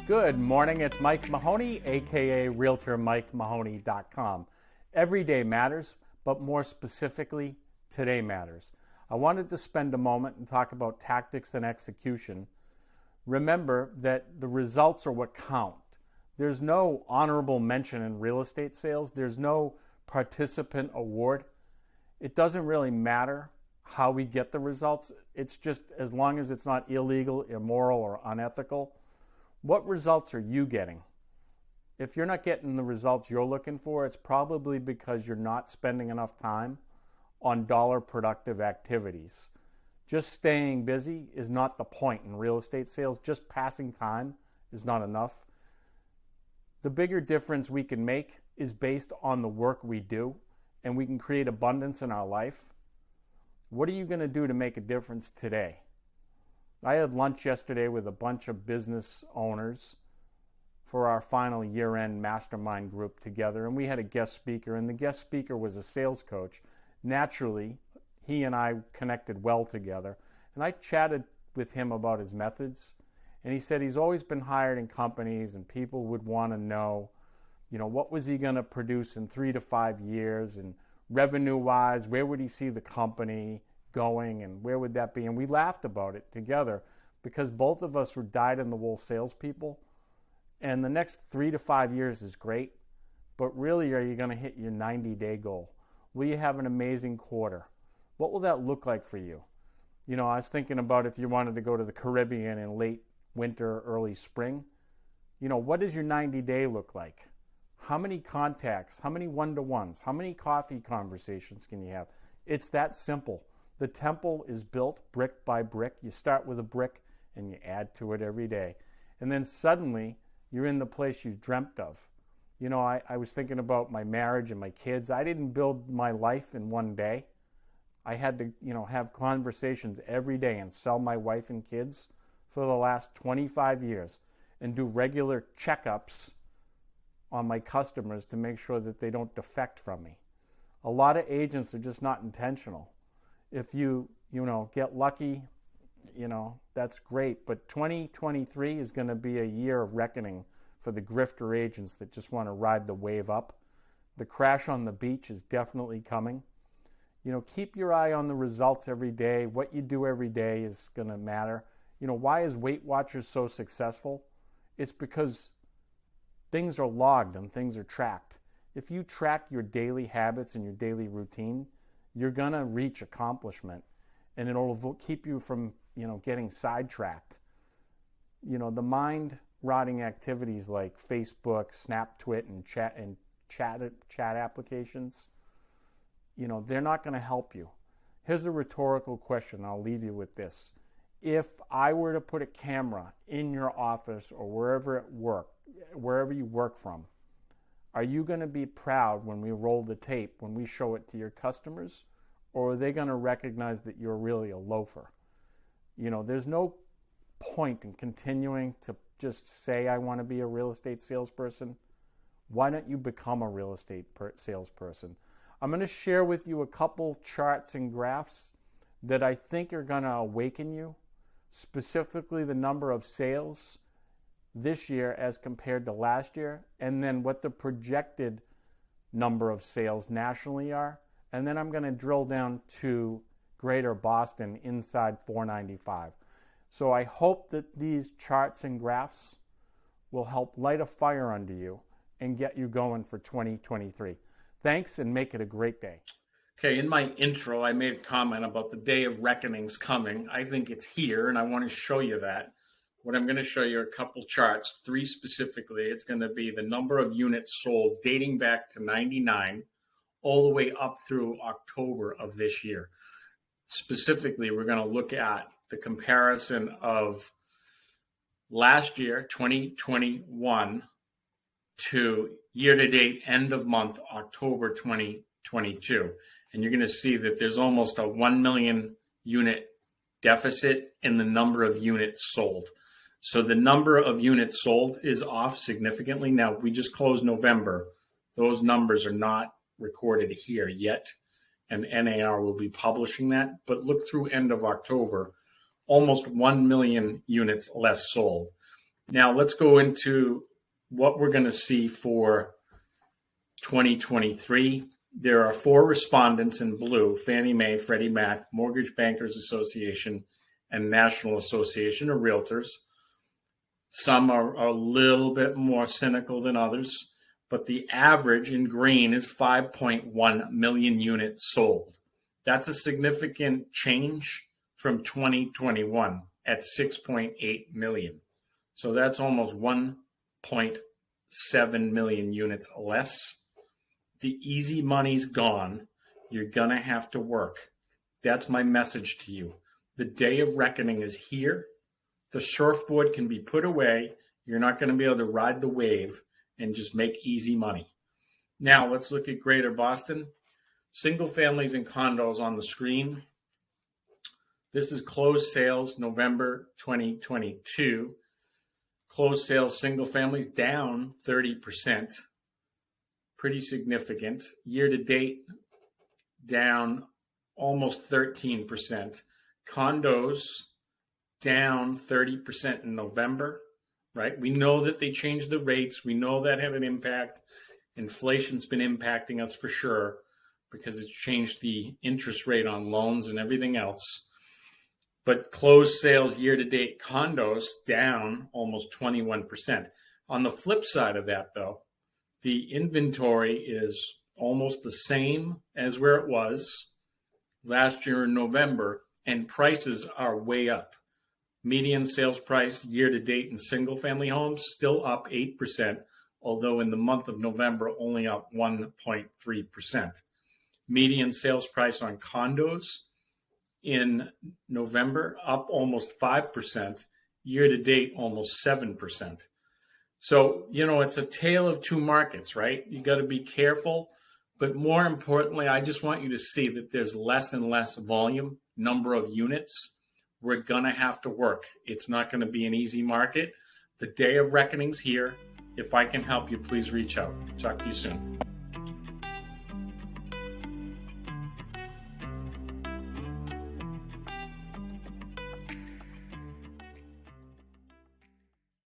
Good morning, it's Mike Mahoney, aka Realtor MikeMahoney.com. Every day matters, but more specifically, today matters. I wanted to spend a moment and talk about tactics and execution. Remember that the results are what count. There's no honorable mention in real estate sales. There's no participant award. It doesn't really matter how we get the results. It's just as long as it's not illegal, immoral, or unethical. What results are you getting? If you're not getting the results you're looking for, it's probably because you're not spending enough time on dollar productive activities. Just staying busy is not the point in real estate sales. Just passing time is not enough. The bigger difference we can make is based on the work we do, and we can create abundance in our life. What are you going to do to make a difference today? I had lunch yesterday with a bunch of business owners for our final year-end mastermind group together, and we had a guest speaker, and the guest speaker was a sales coach. Naturally, he and I connected well together, and I chatted with him about his methods, and he said he's always been hired in companies, and people would want to know, what was he going to produce in 3 to 5 years, and revenue-wise, where would he see the company going, and where would that be? And we laughed about it together because both of us were dyed-in-the-wool salespeople, and the next 3 to 5 years is great, but really, are you going to hit your 90-day goal? Will you have an amazing quarter? What will that look like for you? I was thinking about if you wanted to go to the Caribbean in late winter, early spring, what does your 90-day look like? How many contacts? How many one-to-ones? How many coffee conversations can you have? It's that simple. The temple is built brick by brick. You start with a brick and you add to it every day. And then suddenly you're in the place you dreamt of. I was thinking about my marriage and my kids. I didn't build my life in one day. I had to, have conversations every day and sell my wife and kids for the last 25 years and do regular checkups on my customers to make sure that they don't defect from me. A lot of agents are just not intentional. If you get lucky, that's great. But 2023 is going to be a year of reckoning for the grifter agents that just want to ride the wave up. The crash on the beach is definitely coming. Keep your eye on the results every day. What you do every day is going to matter. Why is Weight Watchers so successful? It's because things are logged and things are tracked. If you track your daily habits and your daily routine, you're going to reach accomplishment, and it'll keep you from, getting sidetracked. The mind-rotting activities like Facebook, SnapTwit, and chat applications, they're not going to help you. Here's a rhetorical question. I'll leave you with this. If I were to put a camera in your office or wherever you work from, are you going to be proud when we roll the tape, when we show it to your customers, or are they going to recognize that you're really a loafer? There's no point in continuing to just say, I want to be a real estate salesperson. Why don't you become a real estate salesperson? I'm going to share with you a couple charts and graphs that I think are going to awaken you, specifically the number of sales this year as compared to last year, and then what the projected number of sales nationally are. And then I'm going to drill down to Greater Boston inside 495. So I hope that these charts and graphs will help light a fire under you and get you going for 2023. Thanks, and make it a great day. Okay, in my intro, I made a comment about the day of reckoning's coming. I think it's here, and I want to show you that. What I'm going to show you are a couple charts, 3 specifically. It's going to be the number of units sold dating back to 99 all the way up through October of this year. Specifically, we're going to look at the comparison of last year, 2021, to year-to-date end of month, October 2022. And you're going to see that there's almost a 1 million unit deficit in the number of units sold. So the number of units sold is off significantly. Now, we just closed November. Those numbers are not recorded here yet, and NAR will be publishing that. But look through end of October, almost 1 million units less sold. Now let's go into what we're going to see for 2023. There are 4 respondents in blue: Fannie Mae, Freddie Mac, Mortgage Bankers Association, and National Association of Realtors. Some are a little bit more cynical than others, but the average in green is 5.1 million units sold. That's a significant change from 2021 at 6.8 million. So that's almost 1.7 million units less. The easy money's gone. You're going to have to work. That's my message to you. The day of reckoning is here. The surfboard can be put away. You're not going to be able to ride the wave and just make easy money. Now let's look at Greater Boston. Single families and condos on the screen. This is closed sales November 2022. Closed sales single families down 30%. Pretty significant. Year to date down almost 13%. Condos down 30% in November, right? We know that they changed the rates. We know that had an impact. Inflation's been impacting us for sure because it's changed the interest rate on loans and everything else. But closed sales year to date, condos down almost 21%. On the flip side of that, though, the inventory is almost the same as where it was last year in November, and prices are way up. Median sales price year to date in single family homes still up 8%, although in the month of November only up 1.3%. Median sales price on condos in November up almost 5%, year to date almost 7%. So, it's a tale of two markets, right? You got to be careful. But more importantly, I just want you to see that there's less and less volume, number of units. We're going to have to work. It's not going to be an easy market. The day of reckoning's here. If I can help you, please reach out. Talk to you soon.